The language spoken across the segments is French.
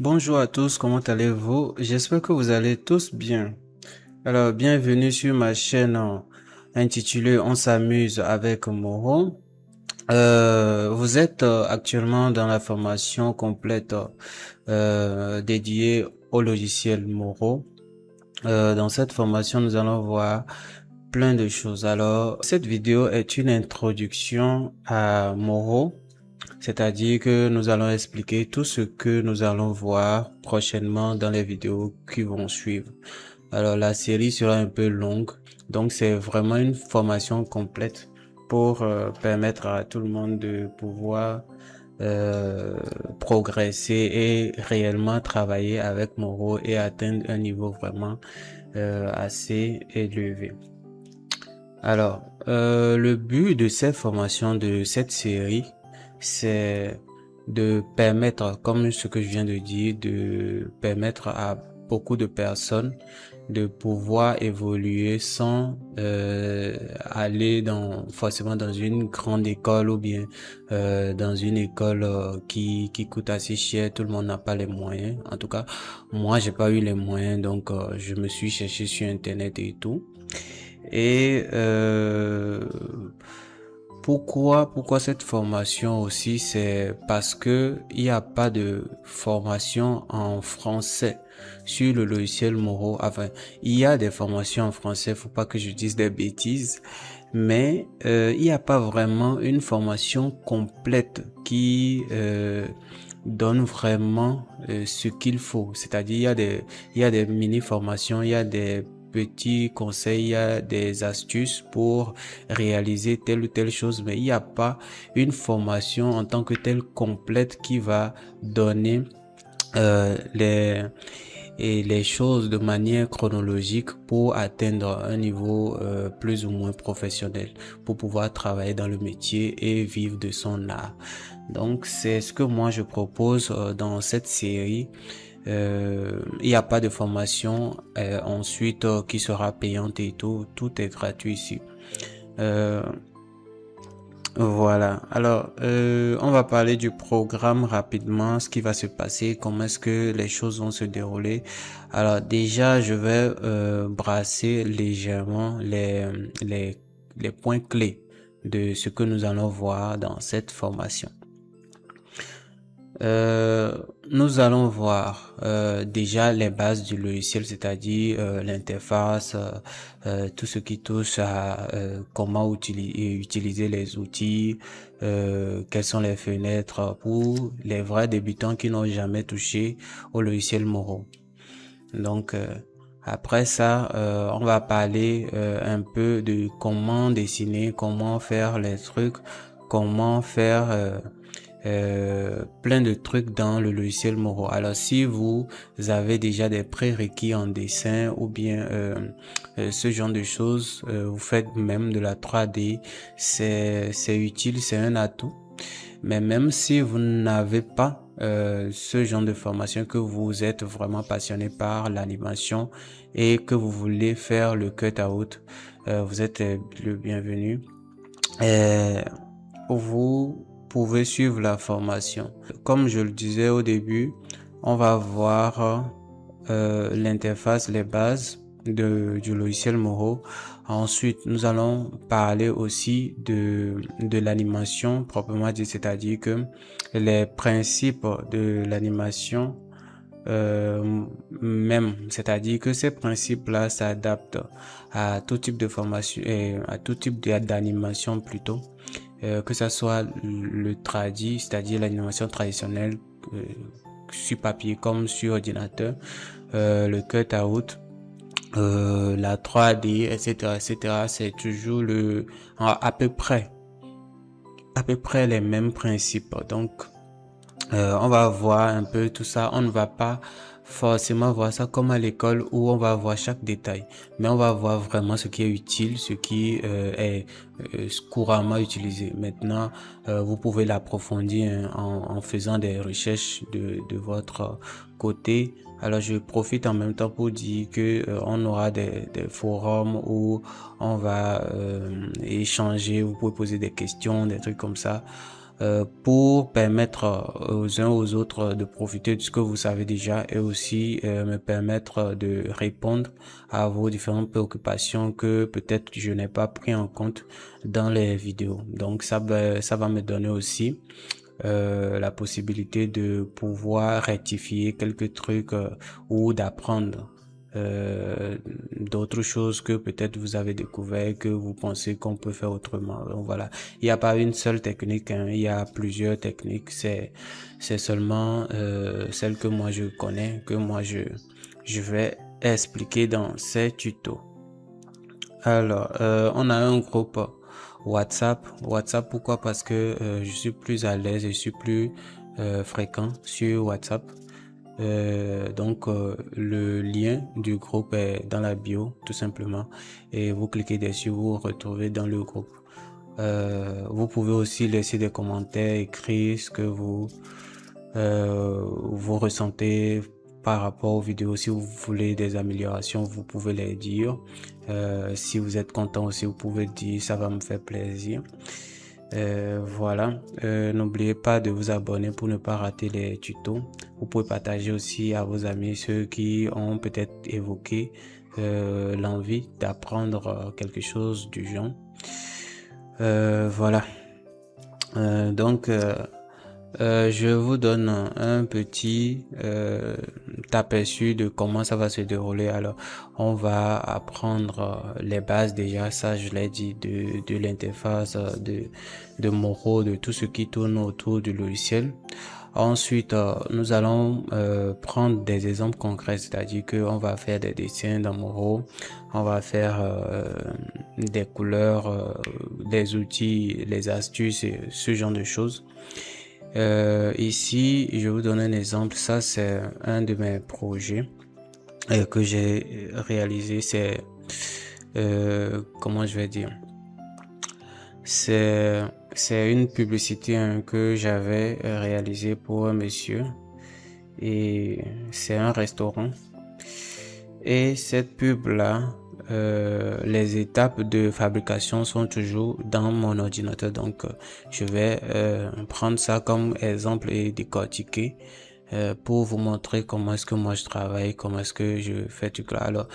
Bonjour à tous, comment allez-vous? J'espère que vous allez tous bien. Alors, bienvenue sur ma chaîne intitulée On s'amuse avec Moro. Vous êtes actuellement dans la formation complète dédiée au logiciel Moro. Dans cette formation, nous allons voir plein de choses. Alors, cette vidéo est une introduction à Moro. C'est-à-dire que nous allons expliquer tout ce que nous allons voir prochainement dans les vidéos qui vont suivre. Alors la série sera un peu longue, donc c'est vraiment une formation complète pour permettre à tout le monde de pouvoir euh, progresser et réellement travailler avec Moro et atteindre un niveau vraiment assez élevé. Alors, le but de cette formation, de cette série, c'est de permettre, comme ce que je viens de dire, de permettre à beaucoup de personnes de pouvoir évoluer sans aller forcément dans une grande école ou bien dans une école qui coûte assez cher. Tout le monde n'a pas les moyens. En tout cas, moi, j'ai pas eu les moyens, donc je me suis cherché sur Internet et tout. Et pourquoi cette formation aussi? C'est parce que il n'y a pas de formation en français sur le logiciel Moro. Enfin, il y a des formations en français, faut pas que je dise des bêtises, mais il n'y a pas vraiment une formation complète qui donne vraiment ce qu'il faut. C'est-à-dire, il y a des mini-formations, il y a des petits conseils, il y a des astuces pour réaliser telle ou telle chose, mais il n'y a pas une formation en tant que telle complète qui va donner les choses de manière chronologique pour atteindre un niveau plus ou moins professionnel, pour pouvoir travailler dans le métier et vivre de son art. Donc c'est ce que moi je propose dans cette série. Il n'y a pas de formation ensuite qui sera payante et tout est gratuit ici. Euh, voilà. Alors, on va parler du programme rapidement, ce qui va se passer, comment est-ce que les choses vont se dérouler. Alors, déjà, je vais brasser légèrement les points clés de ce que nous allons voir dans cette formation. Euh, Nous allons voir déjà les bases du logiciel, c'est-à-dire l'interface, tout ce qui touche à comment utiliser les outils, quelles sont les fenêtres pour les vrais débutants qui n'ont jamais touché au logiciel Moro. Donc après ça, on va parler un peu de comment dessiner, comment faire les trucs, comment faire plein de trucs dans le logiciel Moro. Alors si vous avez déjà des prérequis en dessin ou bien ce genre de choses, vous faites même de la 3D, c'est utile, c'est un atout. Mais même si vous n'avez pas ce genre de formation, que vous êtes vraiment passionné par l'animation et que vous voulez faire le cut-out, vous êtes le bienvenu. Euh, Vous pouvez suivre la formation. Comme je le disais au début, on va voir l'interface, les bases du logiciel Moro. Ensuite, nous allons parler aussi de l'animation proprement dit, c'est-à-dire que les principes de l'animation même, c'est-à-dire que ces principes-là s'adaptent à tout type de formation et à tout type d'animation plutôt, que ça soit le tradi, c'est-à-dire l'animation traditionnelle sur papier comme sur ordinateur, le cut-out, la 3D, etc., etc. C'est toujours à peu près les mêmes principes. Donc, on va voir un peu tout ça. On ne va pas forcément voir ça comme à l'école où on va voir chaque détail, mais on va voir vraiment ce qui est utile, ce qui est couramment utilisé. Maintenant, vous pouvez l'approfondir hein, en faisant des recherches de votre côté. Alors, je profite en même temps pour dire que on aura des forums où on va échanger. Vous pouvez poser des questions, des trucs comme ça. pour permettre aux uns aux autres de profiter de ce que vous savez déjà et aussi me permettre de répondre à vos différentes préoccupations que peut-être je n'ai pas pris en compte dans les vidéos. Donc ça va me donner aussi la possibilité de pouvoir rectifier quelques trucs ou d'apprendre d'autres choses que peut-être vous avez découvert, que vous pensez qu'on peut faire autrement. Donc voilà, il n'y a pas une seule technique, hein, il y a plusieurs techniques. C'est seulement celle que moi je connais, que moi je vais expliquer dans ces tutos. Alors, on a un groupe WhatsApp. WhatsApp, pourquoi? Parce que je suis plus à l'aise, je suis plus fréquent sur WhatsApp. Le lien du groupe est dans la bio, tout simplement. Et vous cliquez dessus, vous vous retrouvez dans le groupe. Vous pouvez aussi laisser des commentaires, écrire ce que vous ressentez par rapport aux vidéos. Si vous voulez des améliorations, vous pouvez les dire. Si vous êtes content aussi, vous pouvez dire, ça va me faire plaisir. Voilà, n'oubliez pas de vous abonner pour ne pas rater les tutos. Vous pouvez partager aussi à vos amis, ceux qui ont peut-être évoqué l'envie d'apprendre quelque chose du genre. Voilà. Je vous donne un petit aperçu de comment ça va se dérouler. Alors, on va apprendre les bases déjà, ça je l'ai dit, de l'interface, de Moro, de tout ce qui tourne autour du logiciel. Ensuite, nous allons prendre des exemples concrets, c'est-à-dire qu'on va faire des dessins dans Moro, on va faire des couleurs, des outils, les astuces, et ce genre de choses. Ici, je vais vous donner un exemple. Ça, c'est un de mes projets que j'ai réalisé. C'est, comment je vais dire? C'est une publicité hein, que j'avais réalisée pour un monsieur. Et c'est un restaurant. Et cette pub-là, les étapes de fabrication sont toujours dans mon ordinateur. Donc, je vais prendre ça comme exemple et décortiquer pour vous montrer comment est-ce que moi je travaille, comment est-ce que je fais tout là. Alors,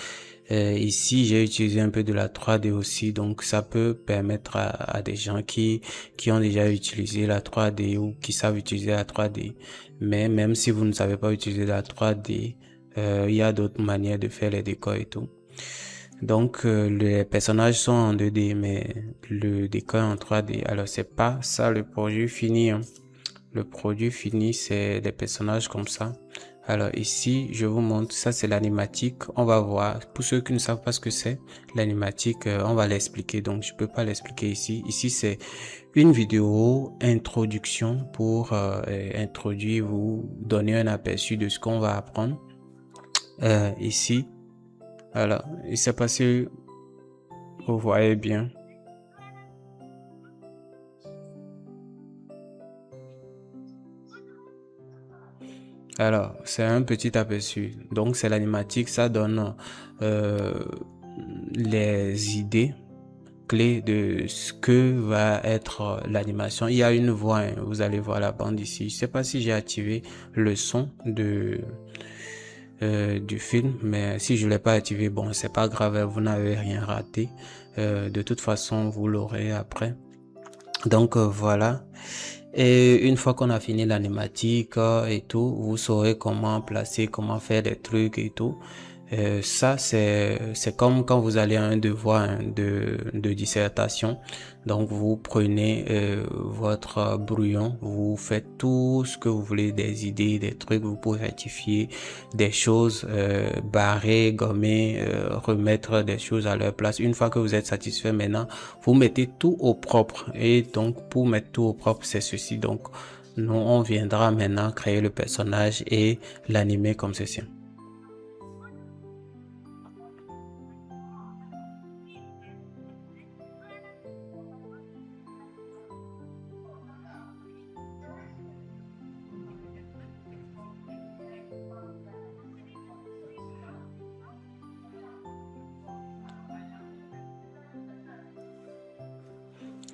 ici, j'ai utilisé un peu de la 3D aussi. Donc, ça peut permettre à des gens qui ont déjà utilisé la 3D ou qui savent utiliser la 3D. Mais même si vous ne savez pas utiliser la 3D, il y a d'autres manières de faire les décors et tout. Donc les personnages sont en 2D mais le décor est en 3D. Alors c'est pas ça le produit fini. Hein. Le produit fini c'est des personnages comme ça. Alors ici je vous montre, ça c'est l'animatique. On va voir, pour ceux qui ne savent pas ce que c'est, l'animatique, on va l'expliquer. Donc je peux pas l'expliquer ici. Ici c'est une vidéo introduction pour introduire, vous donner un aperçu de ce qu'on va apprendre. Ici, voilà, il s'est passé, vous voyez bien. Alors, c'est un petit aperçu. Donc, c'est l'animatique, ça donne euh, les idées clés de ce que va être l'animation. Il y a une voix, hein, vous allez voir la bande ici. Je sais pas si j'ai activé le son du film, mais si je l'ai pas activé, bon, c'est pas grave, vous n'avez rien raté. De toute façon, vous l'aurez après. Donc voilà. Et une fois qu'on a fini l'animatique et tout, vous saurez comment placer, comment faire des trucs et tout. Ça, c'est comme quand vous allez à un devoir hein, de dissertation. Donc, vous prenez votre brouillon, vous faites tout ce que vous voulez, des idées, des trucs, vous pouvez rectifier des choses, barrer, gommer, remettre des choses à leur place. Une fois que vous êtes satisfait maintenant, vous mettez tout au propre. Et donc, pour mettre tout au propre, c'est ceci. Donc, nous, on viendra maintenant créer le personnage et l'animer comme ceci.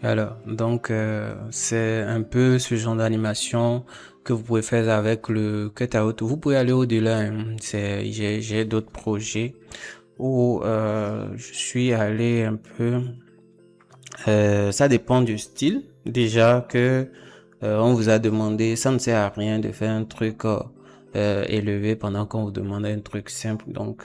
Alors, donc, c'est un peu ce genre d'animation que vous pouvez faire avec le cutout. Vous pouvez aller au-delà, hein. J'ai d'autres projets où je suis allé un peu. Ça dépend du style. Déjà que on vous a demandé, ça ne sert à rien de faire un truc élevé pendant qu'on vous demande un truc simple. Donc,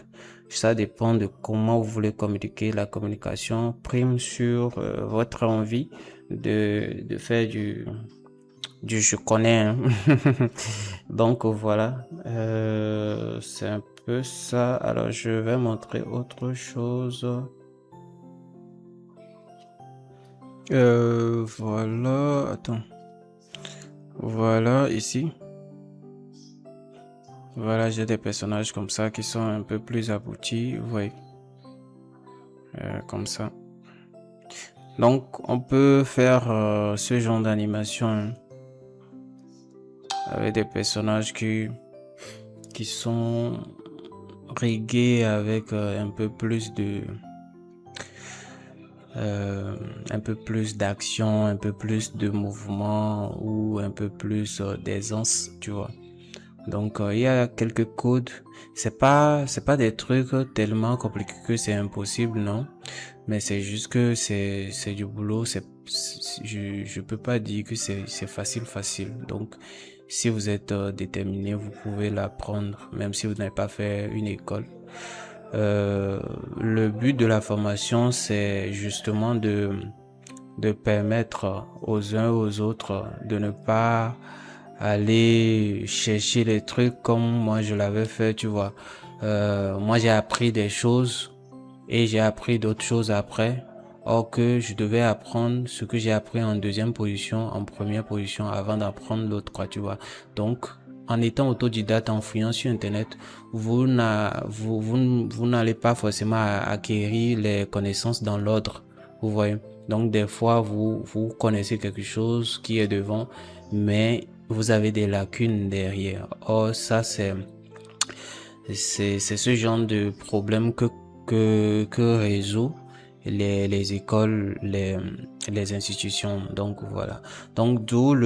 ça dépend de comment vous voulez communiquer. La communication prime sur votre envie de faire du je connais, hein. Donc voilà, c'est un peu ça. Alors, je vais montrer autre chose. Voilà, attends. Voilà, ici. Voilà, j'ai des personnages comme ça qui sont un peu plus aboutis. Vous voyez, comme ça. Donc, on peut faire ce genre d'animation, hein, avec des personnages qui sont rigués avec un peu plus d'action, un peu plus de mouvement ou un peu plus d'aisance, tu vois. Donc il y a quelques codes. C'est pas des trucs tellement compliqués que c'est impossible, non. Mais c'est juste que c'est du boulot. Je peux pas dire que c'est facile. Donc si vous êtes déterminé, vous pouvez l'apprendre, même si vous n'avez pas fait une école. Le but de la formation, c'est justement de permettre aux uns aux autres de ne pas aller chercher les trucs comme moi je l'avais fait, tu vois. Moi j'ai appris des choses et j'ai appris d'autres choses après. Or que je devais apprendre ce que j'ai appris en deuxième position, en première position avant d'apprendre l'autre, quoi, tu vois. Donc, en étant autodidacte, en fouillant sur Internet, vous n'allez pas forcément acquérir les connaissances dans l'ordre, vous voyez. Donc, des fois, vous connaissez quelque chose qui est devant, mais vous avez des lacunes derrière. Or, ça, c'est ce genre de problème que résout les écoles, les institutions. Donc voilà. Donc d'où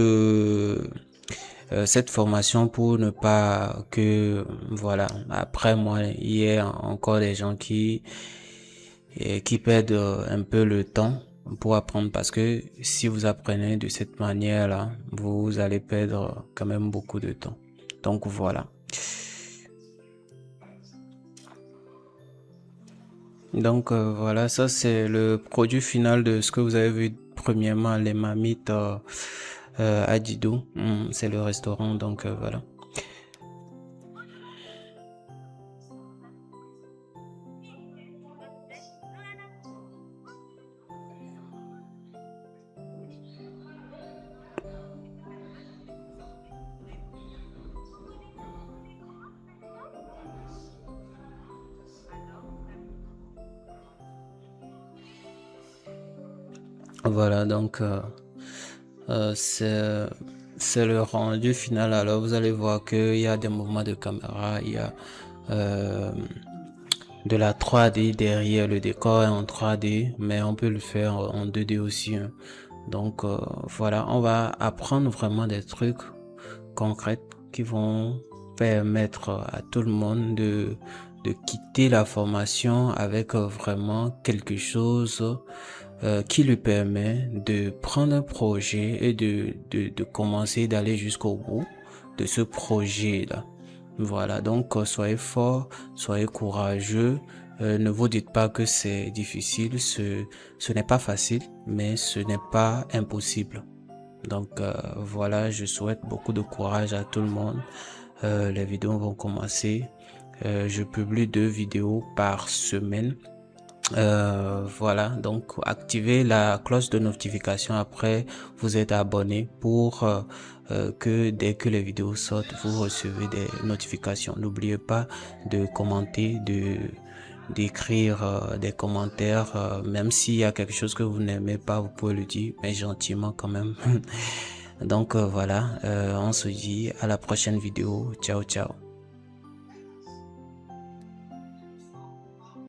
cette formation pour ne pas que voilà après moi il y ait encore des gens qui perdent un peu le temps pour apprendre, parce que si vous apprenez de cette manière-là, vous allez perdre quand même beaucoup de temps. Donc voilà. Donc voilà, ça c'est le produit final de ce que vous avez vu premièrement, les Mamites à Didou. C'est le restaurant, donc voilà. Voilà, donc euh, c'est c'est le rendu final. Alors vous allez voir qu'il y a des mouvements de caméra, il y a euh, de la 3D derrière. Le décor est en 3D, mais on peut le faire en 2D aussi, hein. Donc voilà, on va apprendre vraiment des trucs concrets qui vont permettre à tout le monde de quitter la formation avec vraiment quelque chose qui lui permet de prendre un projet et de commencer d'aller jusqu'au bout de ce projet-là. Voilà, donc soyez fort, soyez courageux. Ne vous dites pas que c'est difficile, ce n'est pas facile, mais ce n'est pas impossible. Donc voilà, je souhaite beaucoup de courage à tout le monde. Les vidéos vont commencer. Je publie 2 vidéos par semaine. Voilà, donc activez la cloche de notification après vous êtes abonné pour que dès que les vidéos sortent, vous recevez des notifications. N'oubliez pas de commenter, d'écrire des commentaires, même s'il y a quelque chose que vous n'aimez pas, vous pouvez le dire, mais gentiment quand même. Donc voilà, on se dit à la prochaine vidéo. Ciao, ciao.